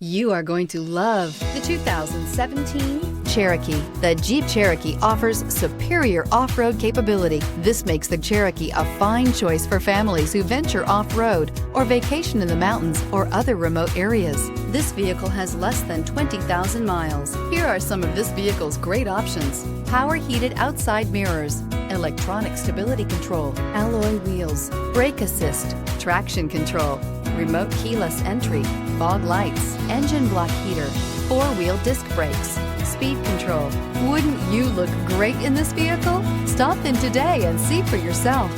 You are going to love the 2017 Cherokee. The Jeep Cherokee offers superior off-road capability. This makes the Cherokee a fine choice for families who venture off-road or vacation in the mountains or other remote areas. This vehicle has less than 20,000 miles. Here are some of this vehicle's great options: power heated outside mirrors, electronic stability control, alloy wheels, brake assist, traction control, remote keyless entry, fog lights, engine block heater, four-wheel disc brakes, speed control. Wouldn't you look great in this vehicle? Stop in today and see for yourself.